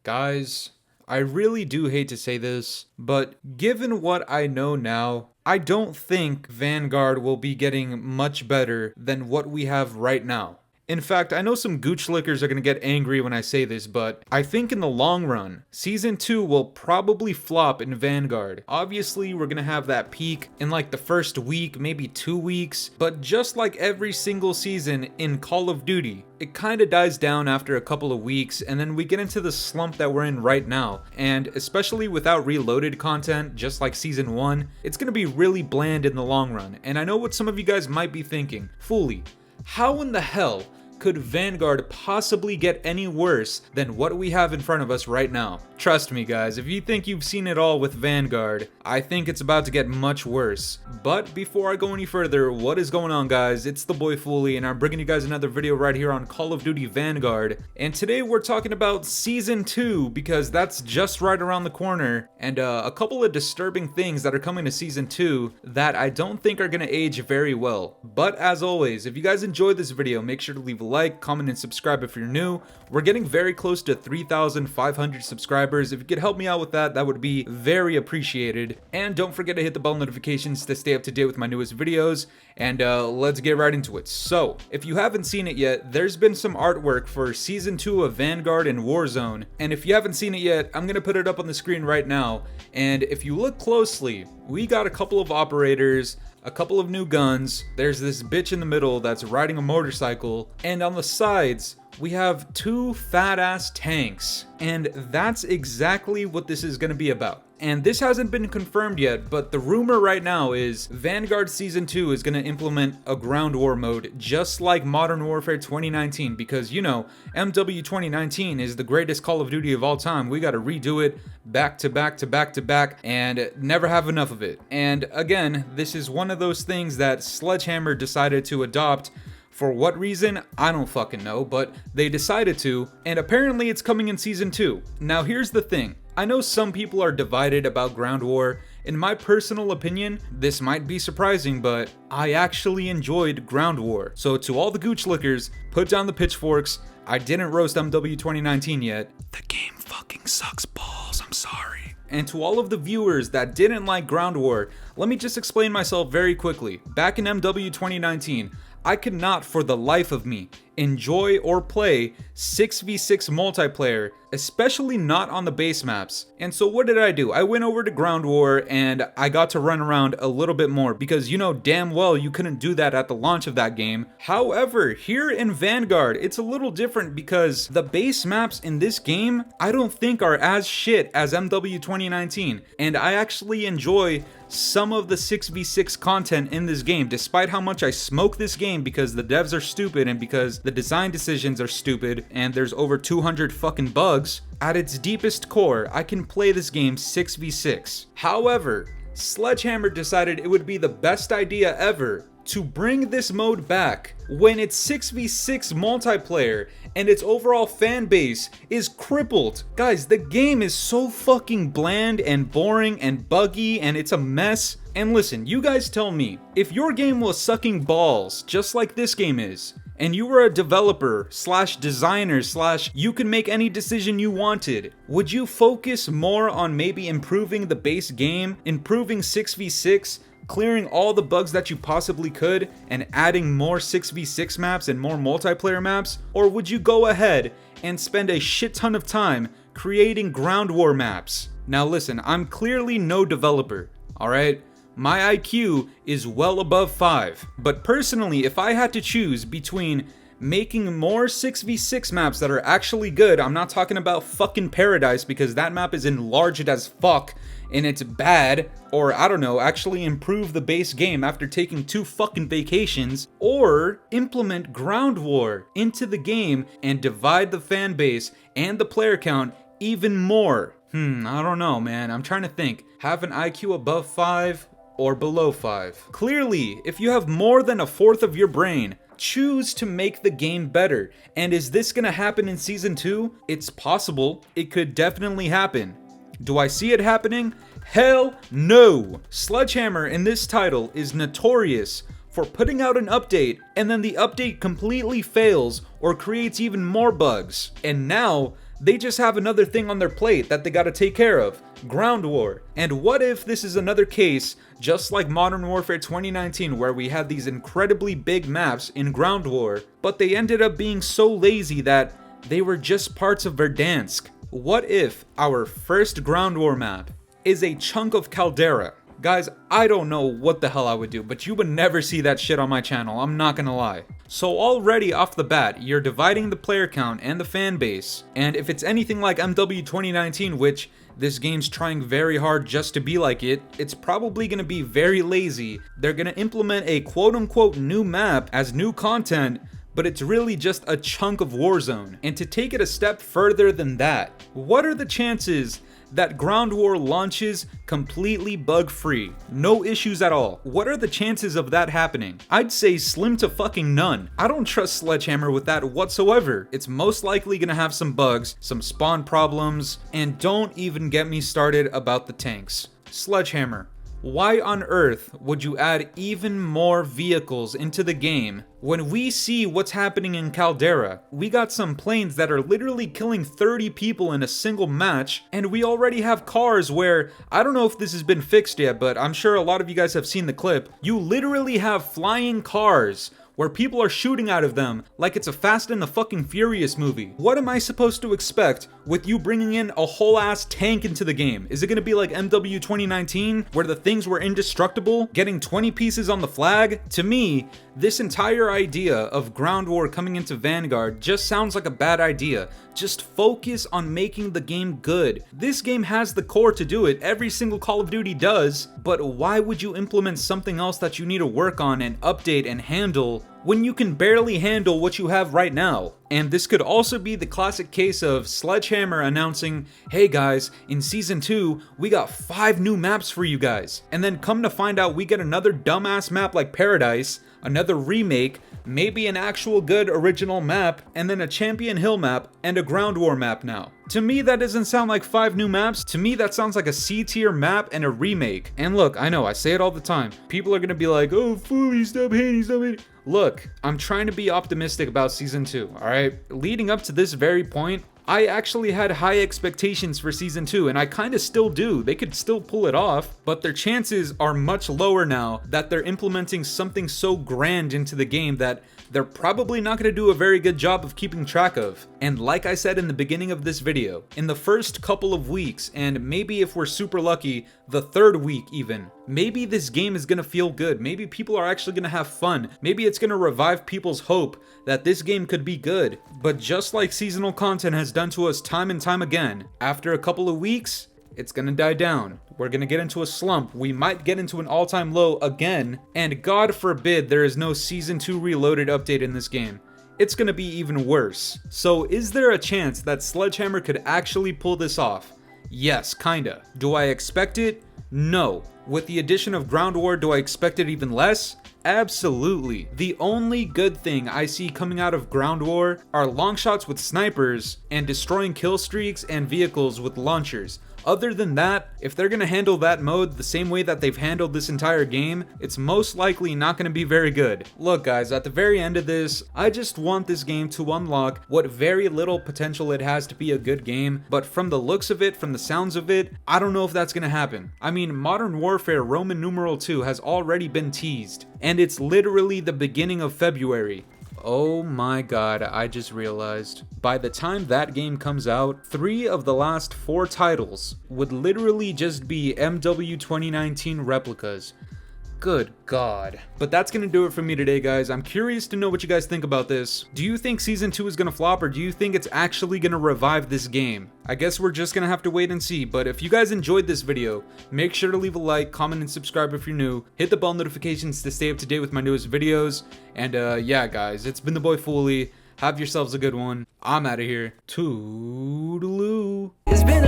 Guys, I really do hate to say this, but given what I know now, I don't think Vanguard will be getting much better than what we have right now. In fact, I know some gooch lickers are gonna get angry when I say this, but I think in the long run, Season 2 will probably flop in Vanguard. Obviously, we're gonna have that peak in like the first week, maybe 2 weeks, but just like every single season in Call of Duty, it kinda dies down after a couple of weeks, and then we get into the slump that we're in right now. And especially without reloaded content, just like Season 1, it's gonna be really bland in the long run. And I know what some of you guys might be thinking. Fooly, how in the hell could Vanguard possibly get any worse than what we have in front of us right now? Trust me guys, if you think you've seen it all with Vanguard, I think it's about to get much worse. But before I go any further, what is going on guys? It's the boy Fooly, and I'm bringing you guys another video right here on Call of Duty Vanguard. And today we're talking about Season 2, because that's just right around the corner, and a couple of disturbing things that are coming to Season 2 that I don't think are gonna age very well. But as always, if you guys enjoyed this video, make sure to leave a like, comment, and subscribe if you're new. We're getting very close to 3,500 subscribers. If you could help me out with that, that would be very appreciated. And don't forget to hit the bell notifications to stay up to date with my newest videos. And let's get right into it. So, if you haven't seen it yet, there's been some artwork for Season 2 of Vanguard and Warzone. And if you haven't seen it yet, I'm gonna put it up on the screen right now. And if you look closely, we got a couple of operators, a couple of new guns, there's this bitch in the middle that's riding a motorcycle, and on the sides, we have two fat ass tanks. And that's exactly what this is gonna be about. And this hasn't been confirmed yet, but the rumor right now is Vanguard Season 2 is gonna implement a ground war mode just like Modern Warfare 2019, because you know, MW 2019 is the greatest Call of Duty of all time. We gotta redo it back to back to back to back and never have enough of it. And again, this is one of those things that Sledgehammer decided to adopt. For what reason, I don't fucking know, but they decided to, and apparently it's coming in Season 2. Now here's the thing, I know some people are divided about ground war. In my personal opinion, this might be surprising, but I actually enjoyed ground war. So to all the gooch lickers, put down the pitchforks. I didn't roast MW 2019 yet. The game fucking sucks balls, I'm sorry. And to all of the viewers that didn't like ground war, let me just explain myself very quickly. Back in MW 2019, I could not for the life of me enjoy or play 6v6 multiplayer, especially not on the base maps. And so what did I do? I went over to Ground War and I got to run around a little bit more, because you know damn well you couldn't do that at the launch of that game. However, here in Vanguard, it's a little different because the base maps in this game, I don't think are as shit as MW 2019. And I actually enjoy some of the 6v6 content in this game, despite how much I smoke this game because the devs are stupid and because the design decisions are stupid and there's over 200 fucking bugs. At its deepest core, I can play this game 6v6. However, Sledgehammer decided it would be the best idea ever to bring this mode back when its 6v6 multiplayer and its overall fan base is crippled. Guys, the game is so fucking bland and boring and buggy and it's a mess. And listen, you guys tell me, if your game was sucking balls just like this game is, and you were a developer slash designer slash you could make any decision you wanted, would you focus more on maybe improving the base game, improving 6v6, clearing all the bugs that you possibly could, and adding more 6v6 maps and more multiplayer maps? Or would you go ahead and spend a shit ton of time creating ground war maps? Now listen, I'm clearly no developer, alright? My IQ is well above 5, but personally, if I had to choose between making more 6v6 maps that are actually good, I'm not talking about fucking Paradise because that map is enlarged as fuck and it's bad, or I don't know, actually improve the base game after taking 2 fucking vacations, or implement ground war into the game and divide the fan base and the player count even more. I don't know, man. I'm trying to think. Have an IQ above 5 or below 5. Clearly, if you have more than a fourth of your brain, choose to make the game better. And is this gonna happen in Season 2? It's possible. It could definitely happen. Do I see it happening? Hell no! Sledgehammer in this title is notorious for putting out an update and then the update completely fails or creates even more bugs. And now, They just have another thing on their plate that they gotta take care of. Ground War. And what if this is another case, just like Modern Warfare 2019, where we had these incredibly big maps in Ground War, but they ended up being so lazy that they were just parts of Verdansk? What if our first Ground War map is a chunk of Caldera? Guys, I don't know what the hell I would do, but you would never see that shit on my channel, I'm not gonna lie. So already off the bat, you're dividing the player count and the fan base, and if it's anything like MW 2019, which this game's trying very hard just to be like it, it's probably gonna be very lazy. They're gonna implement a quote-unquote new map as new content, but it's really just a chunk of Warzone. And to take it a step further than that, what are the chances that Ground War launches completely bug-free? No issues at all. What are the chances of that happening? I'd say slim to fucking none. I don't trust Sledgehammer with that whatsoever. It's most likely gonna have some bugs, some spawn problems, and don't even get me started about the tanks. Sledgehammer, why on earth would you add even more vehicles into the game when we see what's happening in Caldera? We got some planes that are literally killing 30 people in a single match, and we already have cars where, I don't know if this has been fixed yet, but I'm sure a lot of you guys have seen the clip. You literally have flying cars where people are shooting out of them like it's a Fast and the fucking Furious movie. What am I supposed to expect with you bringing in a whole ass tank into the game? Is it gonna be like MW 2019, where the things were indestructible, getting 20 pieces on the flag? To me, this entire idea of Ground War coming into Vanguard just sounds like a bad idea. Just focus on making the game good. This game has the core to do it, every single Call of Duty does, but why would you implement something else that you need to work on and update and handle when you can barely handle what you have right now? And this could also be the classic case of Sledgehammer announcing, hey guys, in Season 2, we got 5 new maps for you guys. And then come to find out we get another dumbass map like Paradise, another remake, maybe an actual good original map, and then a Champion Hill map and a Ground War map now. To me, that doesn't sound like 5 new maps. To me, that sounds like a C-tier map and a remake. And look, I know, I say it all the time. People are gonna be like, oh, Fooly, stop hating, stop hating. Look, I'm trying to be optimistic about Season 2, alright? Leading up to this very point, I actually had high expectations for Season 2, and I kinda still do. They could still pull it off, but their chances are much lower now that they're implementing something so grand into the game that they're probably not gonna do a very good job of keeping track of. And like I said in the beginning of this video, in the first couple of weeks, and maybe if we're super lucky, the 3rd week even, maybe this game is gonna feel good. Maybe people are actually gonna have fun. Maybe it's gonna revive people's hope that this game could be good. But just like seasonal content has done to us time and time again, after a couple of weeks, it's gonna die down. We're gonna get into a slump. We might get into an all-time low again, and God forbid there is no Season 2 Reloaded update in this game. It's gonna be even worse. So is there a chance that Sledgehammer could actually pull this off? Yes, kinda. Do I expect it? No. With the addition of Ground War, do I expect it even less? Absolutely. The only good thing I see coming out of Ground War are long shots with snipers and destroying kill streaks and vehicles with launchers. Other than that, if they're gonna handle that mode the same way that they've handled this entire game, it's most likely not gonna be very good. Look guys, at the very end of this, I just want this game to unlock what very little potential it has to be a good game, but from the looks of it, from the sounds of it, I don't know if that's gonna happen. I mean, Modern Warfare Roman numeral 2 has already been teased, and it's literally the beginning of February. Oh my god, I just realized. By the time that game comes out, 3 of the last 4 titles would literally just be MW 2019 replicas. Good god. But that's gonna do it for me today, guys. I'm curious to know what you guys think about this. Do you think Season 2 is gonna flop, or do you think it's actually gonna revive this game? I guess we're just gonna have to wait and see, but if you guys enjoyed this video, make sure to leave a like, comment, and subscribe if you're new. Hit the bell notifications to stay up to date with my newest videos. And yeah guys, it's been the boy Fooly. Have yourselves a good one. I'm out of here. Toodaloo. It's been